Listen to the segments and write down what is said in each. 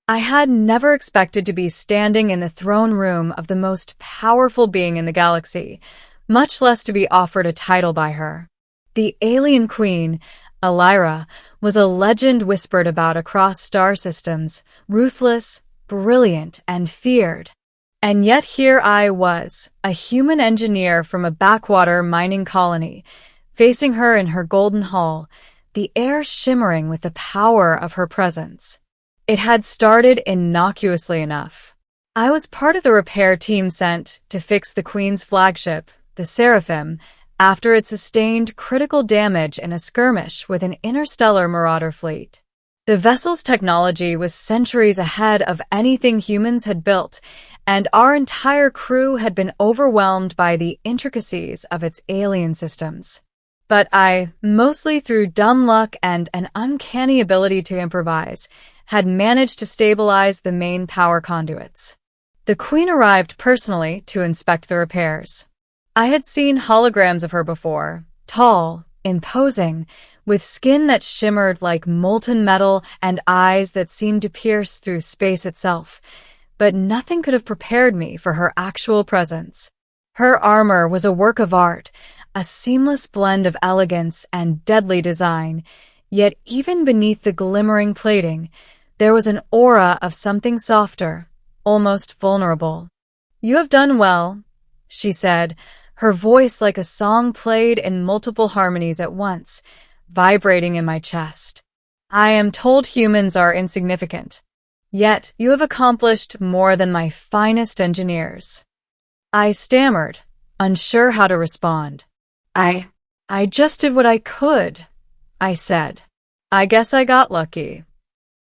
I had never expected to be standing in the throne room of the most powerful being in the galaxy, much less to be offered a title by her. The alien queen, Elira, was a legend whispered about across star systems, ruthless, brilliant, and feared. And yet here I was, a human engineer from a backwater mining colony, facing her in her golden hall, the air shimmering with the power of her presence. It had started innocuously enough. I was part of the repair team sent to fix the Queen's flagship, the Seraphim, after it sustained critical damage in a skirmish with an interstellar Marauder Fleet. The vessel's technology was centuries ahead of anything humans had built, and our entire crew had been overwhelmed by the intricacies of its alien systems. But I, mostly through dumb luck and an uncanny ability to improvise, had managed to stabilize the main power conduits. The Queen arrived personally to inspect the repairs. I had seen holograms of her before, tall, imposing, with skin that shimmered like molten metal and eyes that seemed to pierce through space itself, but nothing could have prepared me for her actual presence. Her armor was a work of art, a seamless blend of elegance and deadly design, yet even beneath the glimmering plating, there was an aura of something softer, almost vulnerable. "You have done well," she said, her voice like a song played in multiple harmonies at once, vibrating in my chest. "I am told humans are insignificant, yet you have accomplished more than my finest engineers." I stammered, unsure how to respond. I just did what I could," I said. "I guess I got lucky."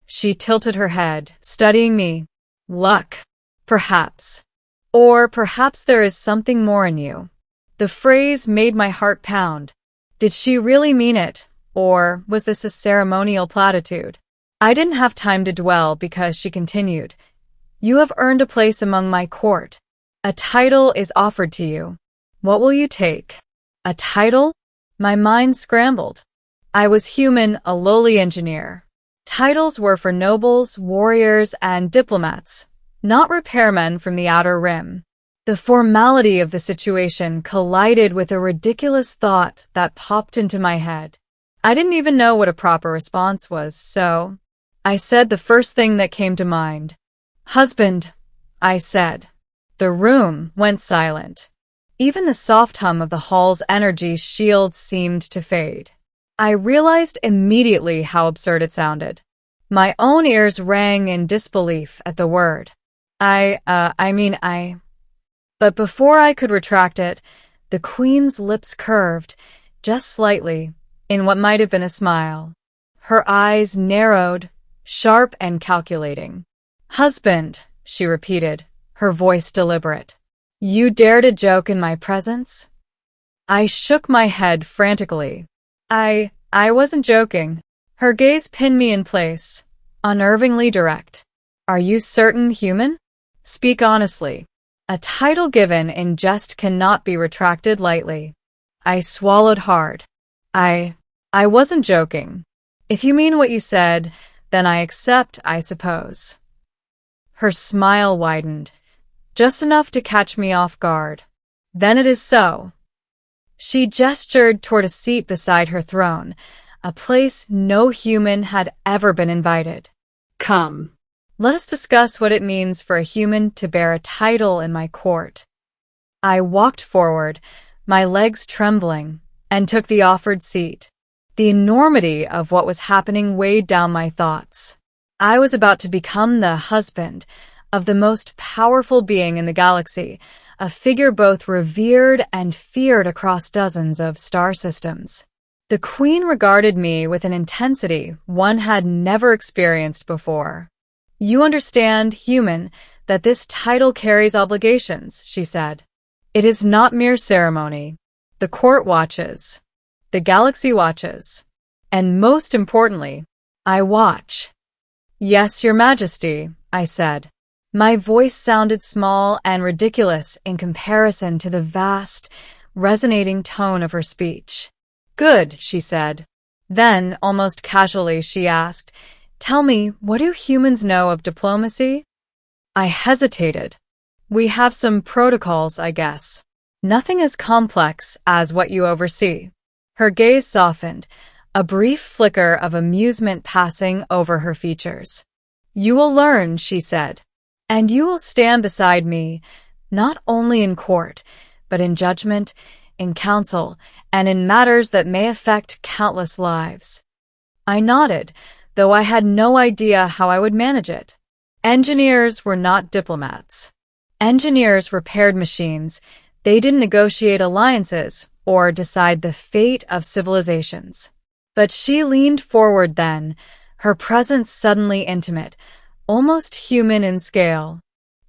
She tilted her head, studying me. "Luck, perhaps. Or perhaps there is something more in you." The phrase made my heart pound. Did she really mean it, or was this a ceremonial platitude? I didn't have time to dwell because she continued. "You have earned a place among my court. A title is offered to you. What will you take?" A title? My mind scrambled. I was human, a lowly engineer. Titles were for nobles, warriors, and diplomats, not repairmen from the Outer Rim. The formality of the situation collided with a ridiculous thought that popped into my head. I didn't even know what a proper response was, so I said the first thing that came to mind. "Husband," I said. The room went silent. Even the soft hum of the hall's energy shield seemed to fade. I realized immediately how absurd it sounded. My own ears rang in disbelief at the word. But before I could retract it, the Queen's lips curved, just slightly, in what might have been a smile. Her eyes narrowed, sharp and calculating. "Husband," she repeated, her voice deliberate. "You dare to joke in my presence?" I shook my head frantically. I wasn't joking. Her gaze pinned me in place, unnervingly direct. "Are you certain, human? Speak honestly. A title given in jest cannot be retracted lightly." I swallowed hard. I wasn't joking. "If you mean what you said, then I accept, I suppose." Her smile widened, just enough to catch me off guard. "Then it is so." She gestured toward a seat beside her throne, a place no human had ever been invited. "Come. Let us discuss what it means for a human to bear a title in my court." I walked forward, my legs trembling, and took the offered seat. The enormity of what was happening weighed down my thoughts. I was about to become the husband of the most powerful being in the galaxy, a figure both revered and feared across dozens of star systems. The Queen regarded me with an intensity one had never experienced before. "You understand, human, that this title carries obligations," she said. "It is not mere ceremony. The court watches. The galaxy watches. And most importantly, I watch." "Yes, Your Majesty," I said. My voice sounded small and ridiculous in comparison to the vast, resonating tone of her speech. "Good," she said. Then, almost casually, she asked, Tell me, what do humans know of diplomacy? I hesitated. We have some protocols, I guess. Nothing as complex as what you oversee. Her gaze softened, a brief flicker of amusement passing over her features. You will learn, she said, and you will stand beside me, not only in court, but in judgment, in council, and in matters that may affect countless lives. I nodded, though I had no idea how I would manage it. Engineers were not diplomats. Engineers repaired machines. They didn't negotiate alliances or decide the fate of civilizations. But she leaned forward then, her presence suddenly intimate, almost human in scale.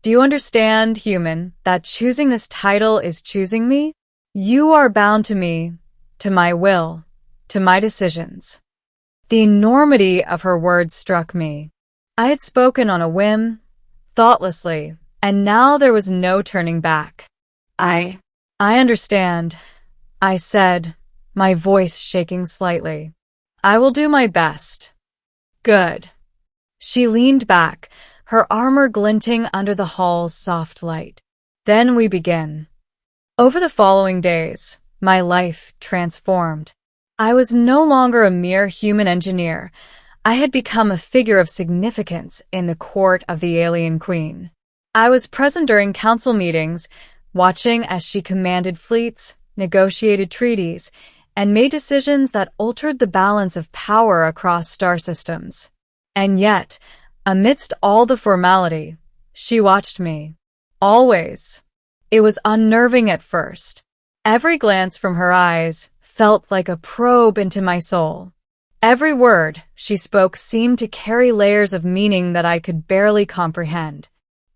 Do you understand, human, that choosing this title is choosing me? You are bound to me, to my will, to my decisions. The enormity of her words struck me. I had spoken on a whim, thoughtlessly, and now there was no turning back. I understand, I said, my voice shaking slightly. I will do my best. Good. She leaned back, her armor glinting under the hall's soft light. Then we begin. Over the following days, my life transformed. I was no longer a mere human engineer. I had become a figure of significance in the court of the alien queen. I was present during council meetings, watching as she commanded fleets, negotiated treaties, and made decisions that altered the balance of power across star systems. And yet, amidst all the formality, she watched me. Always. It was unnerving at first. Every glance from her eyes felt like a probe into my soul. Every word she spoke seemed to carry layers of meaning that I could barely comprehend.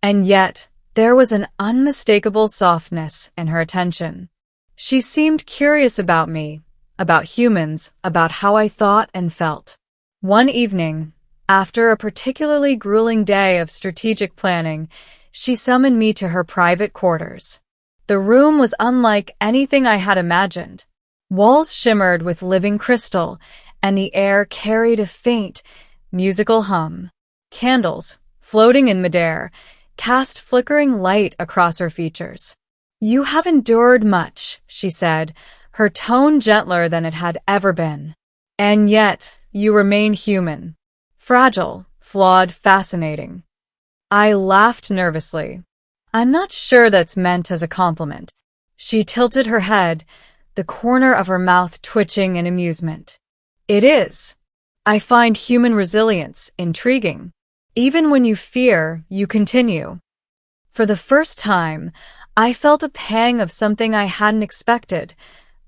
And yet, there was an unmistakable softness in her attention. She seemed curious about me, about humans, about how I thought and felt. One evening, after a particularly grueling day of strategic planning, she summoned me to her private quarters. The room was unlike anything I had imagined. Walls shimmered with living crystal, and the air carried a faint, musical hum. Candles, floating in midair, cast flickering light across her features. You have endured much, she said, her tone gentler than it had ever been. And yet, you remain human. Fragile, flawed, fascinating. I laughed nervously. I'm not sure that's meant as a compliment. She tilted her head, the corner of her mouth twitching in amusement. It is. I find human resilience intriguing. Even when you fear, you continue. For the first time, I felt a pang of something I hadn't expected.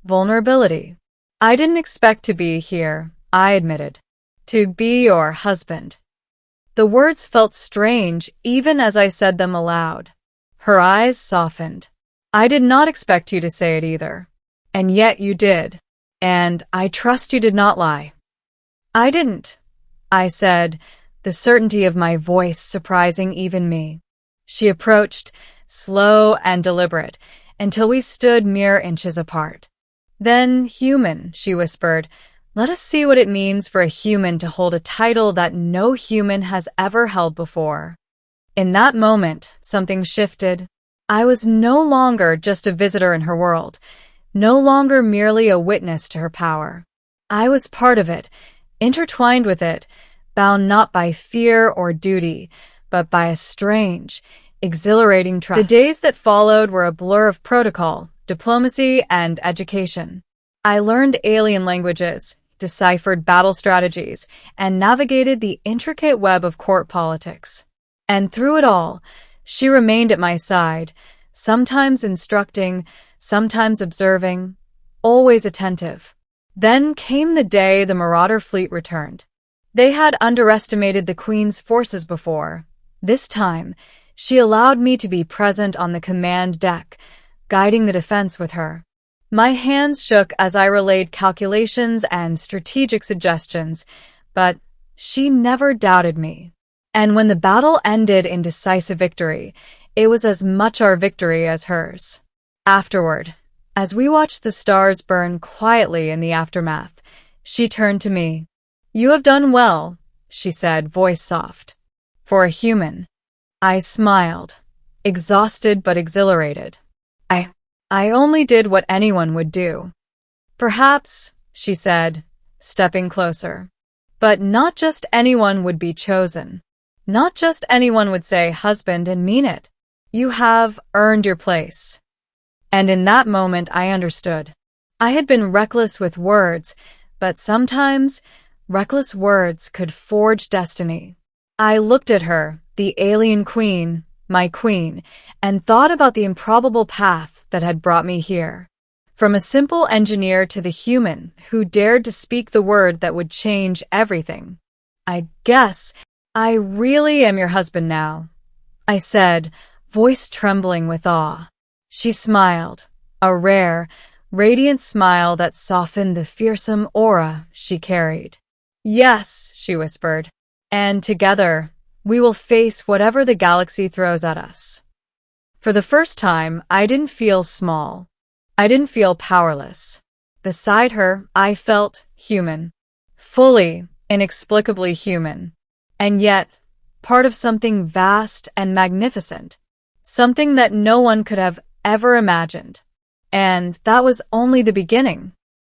Vulnerability. I didn't expect to be here, I admitted. To be your husband. The words felt strange even as I said them aloud. Her eyes softened. I did not expect you to say it either. And yet you did. And I trust you did not lie. I didn't, I said, the certainty of my voice surprising even me. She approached, slow and deliberate, until we stood mere inches apart. Then, human, she whispered, let us see what it means for a human to hold a title that no human has ever held before. In that moment, something shifted. I was no longer just a visitor in her world, no longer merely a witness to her power. I was part of it, intertwined with it, bound not by fear or duty, but by a strange, exhilarating trust. The days that followed were a blur of protocol, diplomacy, and education. I learned alien languages, deciphered battle strategies, and navigated the intricate web of court politics. And through it all, she remained at my side, sometimes instructing, sometimes observing, always attentive. Then came the day the Marauder Fleet returned. They had underestimated the Queen's forces before. This time, she allowed me to be present on the command deck, guiding the defense with her. My hands shook as I relayed calculations and strategic suggestions, but she never doubted me. And when the battle ended in decisive victory, it was as much our victory as hers. Afterward, as we watched the stars burn quietly in the aftermath, she turned to me. You have done well, she said, voice soft. For a human. I smiled, exhausted but exhilarated. I only did what anyone would do. Perhaps, she said, stepping closer. But not just anyone would be chosen. Not just anyone would say husband and mean it. You have earned your place. And in that moment I understood. I had been reckless with words, but sometimes reckless words could forge destiny. I looked at her, the alien queen, my queen, and thought about the improbable path that had brought me here. From a simple engineer to the human who dared to speak the word that would change everything. I guess I really am your husband now, I said, voice trembling with awe. She smiled, a rare, radiant smile that softened the fearsome aura she carried. Yes, she whispered, and together we will face whatever the galaxy throws at us. For the first time, I didn't feel small. I didn't feel powerless. Beside her, I felt human. Fully, inexplicably human. And yet, part of something vast and magnificent. Something that no one could have ever imagined. And that was only the beginning.